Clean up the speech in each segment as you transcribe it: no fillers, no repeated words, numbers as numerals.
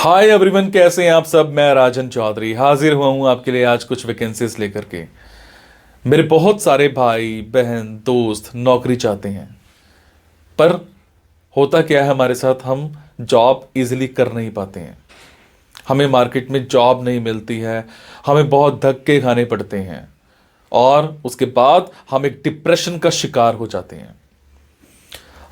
Hi everyone, कैसे हैं आप सब। मैं राजन चौधरी हाजिर हुआ हूं आपके लिए आज कुछ वैकेंसीज लेकर के। मेरे बहुत सारे भाई बहन दोस्त नौकरी चाहते हैं, पर होता क्या है हमारे साथ, हम जॉब इजीली कर नहीं पाते हैं। हमें मार्केट में जॉब नहीं मिलती है, हमें बहुत धक्के खाने पड़ते हैं और उसके बाद हम एक डिप्रेशन का शिकार हो जाते हैं।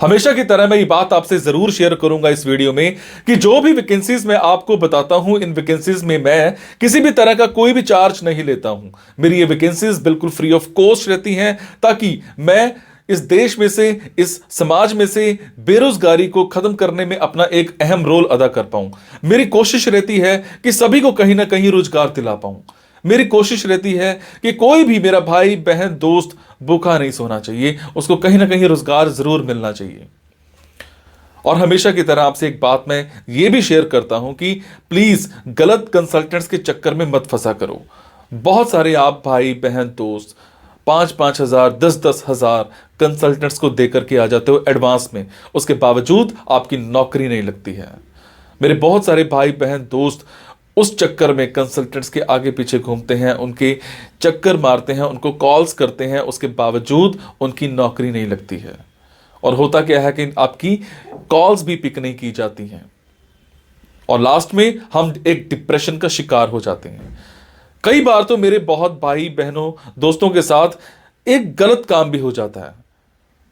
हमेशा की तरह मैं ये बात आपसे जरूर शेयर करूंगा इस वीडियो में कि जो भी वैकेंसीज मैं आपको बताता हूं, इन वैकेंसीज में मैं किसी भी तरह का कोई भी चार्ज नहीं लेता हूं। मेरी ये वैकेंसीज बिल्कुल फ्री ऑफ कॉस्ट रहती हैं, ताकि मैं इस देश में से, इस समाज में से बेरोजगारी को खत्म करने में अपना एक अहम रोल अदा कर पाऊं। मेरी कोशिश रहती है कि सभी को कहीं ना कहीं रोजगार दिला पाऊं। मेरी कोशिश रहती है कि कोई भी मेरा भाई बहन दोस्त भूखा नहीं सोना चाहिए, उसको कहीं ना कहीं रोजगार जरूर मिलना चाहिए। और हमेशा की तरह आपसे एक बात मैं ये भी शेयर करता हूं कि प्लीज गलत कंसल्टेंट्स के चक्कर में मत फंसा करो। बहुत सारे आप भाई बहन दोस्त 5,000 10,000 कंसल्टेंट्स को देकर के आ जाते हो एडवांस में, उसके बावजूद आपकी नौकरी नहीं लगती है। मेरे बहुत सारे भाई बहन दोस्त उस चक्कर में कंसल्टेंट्स के आगे पीछे घूमते हैं, उनके चक्कर मारते हैं, उनको कॉल्स करते हैं, उसके बावजूद उनकी नौकरी नहीं लगती है। और होता क्या है कि आपकी कॉल्स भी पिक नहीं की जाती हैं और लास्ट में हम एक डिप्रेशन का शिकार हो जाते हैं। कई बार तो मेरे बहुत भाई बहनों दोस्तों के साथ एक गलत काम भी हो जाता है।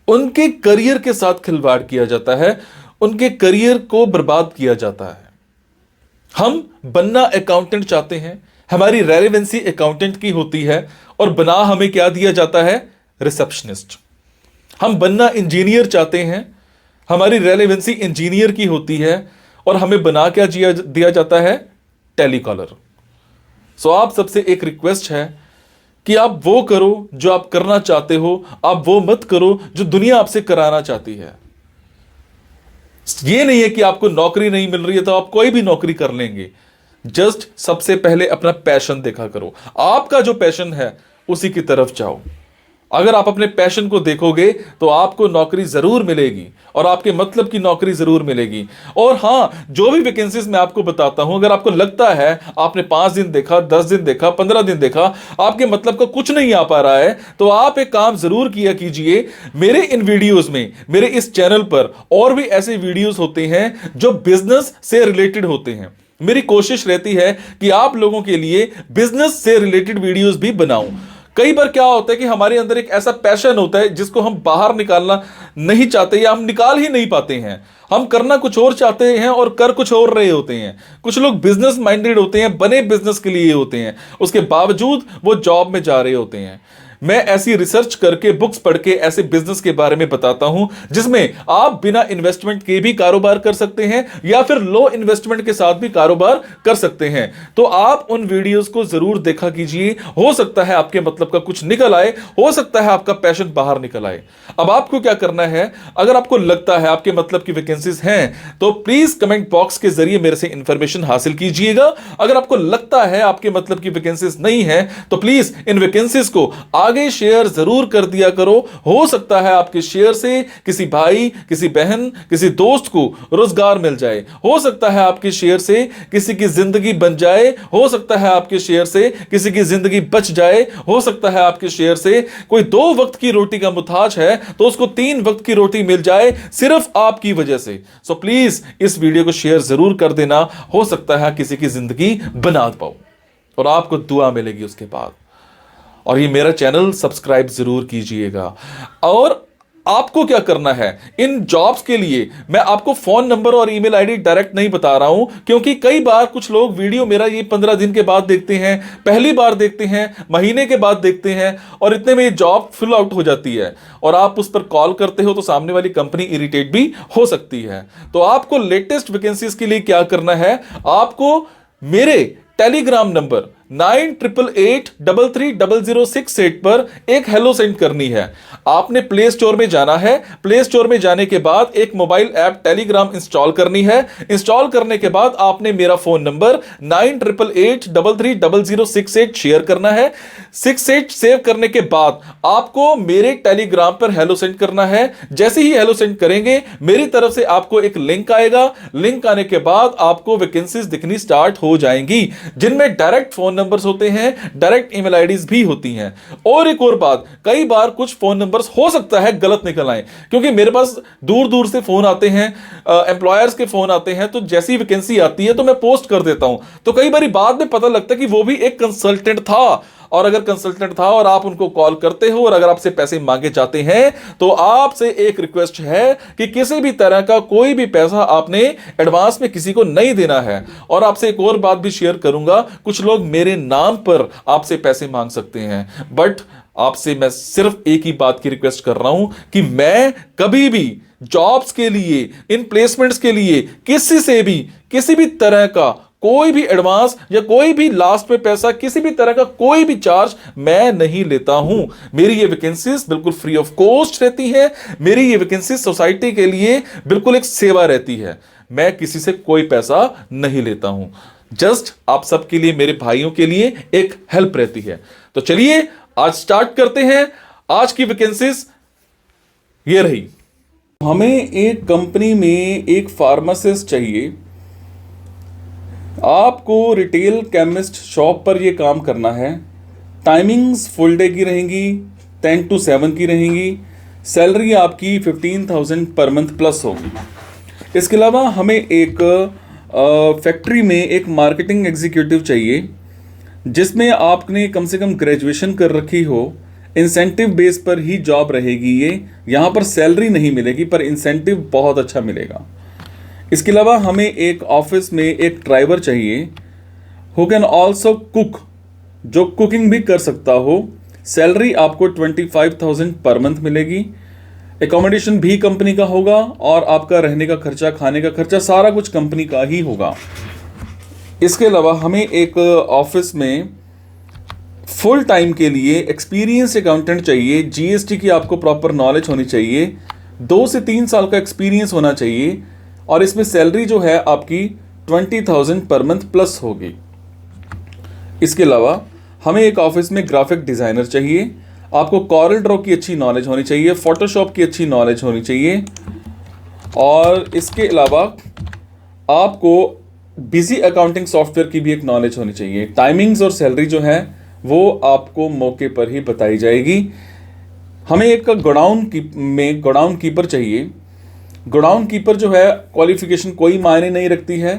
उनके करियर के साथ खिलवाड़ किया जाता है, उनके करियर को बर्बाद किया जाता है। हम बनना अकाउंटेंट चाहते हैं, हमारी रेलेवेंसी अकाउंटेंट की होती है और बना हमें क्या दिया जाता है, रिसेप्शनिस्ट। हम बनना इंजीनियर चाहते हैं, हमारी रेलेवेंसी इंजीनियर की होती है और हमें बना क्या दिया जाता है, टेलीकॉलर। सो आप सबसे एक रिक्वेस्ट है कि आप वो करो जो आप करना चाहते हो, आप वो मत करो जो दुनिया आपसे कराना चाहती है। ये नहीं है कि आपको नौकरी नहीं मिल रही है तो आप कोई भी नौकरी कर लेंगे। जस्ट सबसे पहले अपना पैशन देखा करो, आपका जो पैशन है उसी की तरफ जाओ। अगर आप अपने पैशन को देखोगे तो आपको नौकरी जरूर मिलेगी और आपके मतलब की नौकरी जरूर मिलेगी। और हां, जो भी वैकेंसीज मैं आपको बताता हूं, अगर आपको लगता है आपने 5 दिन देखा, 10 दिन देखा, 15 दिन देखा, आपके मतलब का कुछ नहीं आ पा रहा है, तो आप एक काम जरूर किया कीजिए। मेरे इन वीडियोस में, मेरे इस चैनल पर और भी ऐसे वीडियोस होते हैं जो बिजनेस से रिलेटेड होते हैं। मेरी कोशिश रहती है कि आप लोगों के लिए बिजनेस से रिलेटेड वीडियोस भी बनाऊं। कई बार क्या होता है कि हमारे अंदर एक ऐसा पैशन होता है जिसको हम बाहर निकालना नहीं चाहते या हम निकाल ही नहीं पाते हैं। हम करना कुछ और चाहते हैं और कर कुछ और रहे होते हैं। कुछ लोग बिजनेस माइंडेड होते हैं, बने बिजनेस के लिए होते हैं, उसके बावजूद वो जॉब में जा रहे होते हैं। मैं ऐसी रिसर्च करके, बुक्स पढ़ के ऐसे बिजनेस के बारे में बताता हूं जिसमें आप बिना इन्वेस्टमेंट के भी कारोबार कर सकते हैं या फिर लो इन्वेस्टमेंट के साथ भी कारोबार कर सकते हैं। तो आप उन वीडियोस को जरूर देखा कीजिए। हो सकता है आपके मतलब का कुछ निकल आए, हो सकता है आपका पैशन बाहर निकल आए। अब आपको क्या करना है, अगर आपको लगता है आपके मतलब की वैकेंसीज हैं तो प्लीज कमेंट बॉक्स के जरिए मेरे से इंफॉर्मेशन हासिल कीजिएगा। अगर आपको लगता है आपके मतलब की वैकेंसीज नहीं है तो प्लीज इन वैकेंसीज को आगे शेयर जरूर कर दिया करो। हो सकता है आपके शेयर से किसी भाई, किसी बहन, किसी दोस्त को रोजगार मिल जाए। हो सकता है आपके शेयर से किसी की जिंदगी बन जाए। हो सकता है आपके शेयर से किसी की जिंदगी बच जाए। हो सकता है आपके शेयर से कोई 2 वक्त की रोटी का मुताज है तो उसको 3 वक्त की रोटी मिल जाए, सिर्फ आपकी वजह से। सो प्लीज इस वीडियो को शेयर जरूर कर देना। हो सकता है किसी की जिंदगी बना पाओ और आपको दुआ मिलेगी उसके बाद। और ये मेरा चैनल सब्सक्राइब जरूर कीजिएगा। और आपको क्या करना है, इन जॉब्स के लिए मैं आपको फोन नंबर और ईमेल आईडी डायरेक्ट नहीं बता रहा हूं, क्योंकि कई बार कुछ लोग वीडियो मेरा ये 15 दिन के बाद देखते हैं, पहली बार देखते हैं, महीने के बाद देखते हैं और इतने में ये जॉब फिल आउट हो जाती है और आप उस पर कॉल करते हो तो सामने वाली कंपनी इरिटेट भी हो सकती है। तो आपको लेटेस्ट वैकेंसीज के लिए क्या करना है, आपको मेरे टेलीग्राम नंबर 9888330068 पर एक हेलो सेंड करनी है। आपने प्ले स्टोर में जाना है, प्ले स्टोर में जाने के बाद एक मोबाइल ऐप टेलीग्राम इंस्टॉल करनी है। इंस्टॉल करने के बाद आपने मेरा फोन नंबर 9888330068 शेयर करना है। 68 सेव करने के बाद आपको मेरे टेलीग्राम पर हेलो सेंड करना है। जैसे ही हेलो सेंड करेंगे मेरी तरफ से आपको एक लिंक आएगा। लिंक आने के बाद आपको वैकेंसीज दिखनी स्टार्ट हो जाएंगी, जिनमें डायरेक्ट फोन नंबर्स होते हैं, डायरेक्ट ईमेल आईडीज भी होती हैं। और एक और बात, कई बार कुछ फोन नंबर्स हो सकता है गलत निकल आए, क्योंकि मेरे पास दूर दूर से फोन आते हैं, एम्प्लॉयर्स के फोन आते हैं, तो जैसी वैकेंसी आती है तो मैं पोस्ट कर देता हूं। तो कई बार बाद में पता लगता है कि वो भी एक कंसल्टेंट था, और अगर कंसल्टेंट था और आप उनको कॉल करते हो और अगर आपसे पैसे मांगे जाते हैं, तो आपसे एक रिक्वेस्ट है कि किसी भी तरह का कोई भी पैसा आपने एडवांस में किसी को नहीं देना है। और आपसे एक और बात भी शेयर करूंगा, कुछ लोग मेरे नाम पर आपसे पैसे मांग सकते हैं, बट आपसे मैं सिर्फ एक ही बात की रिक्वेस्ट कर रहा हूं कि मैं कभी भी जॉब्स के लिए, इन प्लेसमेंट्स के लिए किसी से भी किसी भी तरह का कोई भी एडवांस या कोई भी लास्ट में पैसा, किसी भी तरह का कोई भी चार्ज मैं नहीं लेता हूं। मेरी ये वैकेंसीज बिल्कुल फ्री ऑफ कॉस्ट रहती है। मेरी ये वैकेंसीज सोसाइटी के लिए बिल्कुल एक सेवा रहती है। मैं किसी से कोई पैसा नहीं लेता हूं, जस्ट आप सबके लिए, मेरे भाइयों के लिए एक हेल्प रहती है। तो चलिए आज स्टार्ट करते हैं। आज की वैकेंसीज ये रही। हमें एक कंपनी में एक फार्मासिस्ट चाहिए। आपको रिटेल केमिस्ट शॉप पर यह काम करना है। टाइमिंग्स फुल डे की रहेंगी, 10 to 7 की रहेंगी। सैलरी आपकी 15,000 पर मंथ प्लस होगी। इसके अलावा हमें एक फैक्ट्री में एक मार्केटिंग एग्जीक्यूटिव चाहिए, जिसमें आपने कम से कम ग्रेजुएशन कर रखी हो। इंसेंटिव बेस पर ही जॉब रहेगी ये, यहाँ पर सैलरी नहीं मिलेगी पर इंसेंटिव बहुत अच्छा मिलेगा। इसके अलावा हमें एक ऑफिस में एक ड्राइवर चाहिए, हु कैन ऑल्सो कुक, जो कुकिंग भी कर सकता हो। सैलरी आपको 25,000 पर मंथ मिलेगी। एकोमोडेशन भी कंपनी का होगा और आपका रहने का खर्चा, खाने का खर्चा सारा कुछ कंपनी का ही होगा। इसके अलावा हमें एक ऑफिस में फुल टाइम के लिए एक्सपीरियंस अकाउंटेंट चाहिए। जीएसटी की आपको प्रॉपर नॉलेज होनी चाहिए, 2 से 3 साल का एक्सपीरियंस होना चाहिए, और इसमें सैलरी जो है आपकी 20,000 पर मंथ प्लस होगी। इसके अलावा हमें एक ऑफिस में ग्राफिक डिज़ाइनर चाहिए। आपको कॉरल ड्रॉ की अच्छी नॉलेज होनी चाहिए, फोटोशॉप की अच्छी नॉलेज होनी चाहिए, और इसके अलावा आपको बिजी अकाउंटिंग सॉफ्टवेयर की भी एक नॉलेज होनी चाहिए। टाइमिंग्स और सैलरी जो है वो आपको मौके पर ही बताई जाएगी। हमें एक गोडाउन कीपर चाहिए। गोडाउन कीपर जो है क्वालिफिकेशन कोई मायने नहीं रखती है।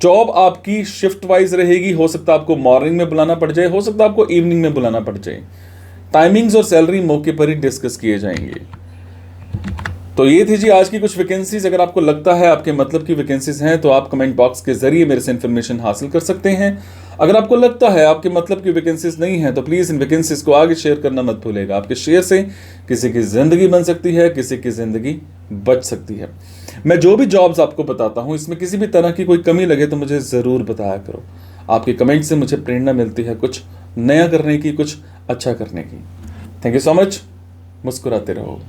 जॉब आपकी शिफ्ट वाइज रहेगी। हो सकता है आपको मॉर्निंग में बुलाना पड़ जाए, हो सकता है आपको इवनिंग में बुलाना पड़ जाए। टाइमिंग्स और सैलरी मौके पर ही डिस्कस किए जाएंगे। तो ये थी जी आज की कुछ वैकेंसीज। अगर आपको लगता है आपके मतलब की वैकेंसीज हैं तो आप कमेंट बॉक्स के जरिए मेरे से इन्फॉर्मेशन हासिल कर सकते हैं। अगर आपको लगता है आपके मतलब की वैकेंसीज नहीं है तो प्लीज़ इन वैकेंसीज को आगे शेयर करना मत भूलेगा। आपके शेयर से किसी की ज़िंदगी बन सकती है, किसी की ज़िंदगी बच सकती है। मैं जो भी जॉब्स आपको बताता हूँ इसमें किसी भी तरह की कोई कमी लगे तो मुझे ज़रूर बताया करो। आपके कमेंट से मुझे प्रेरणा मिलती है कुछ नया करने की, कुछ अच्छा करने की। Thank you so much. मुस्कुराते रहो।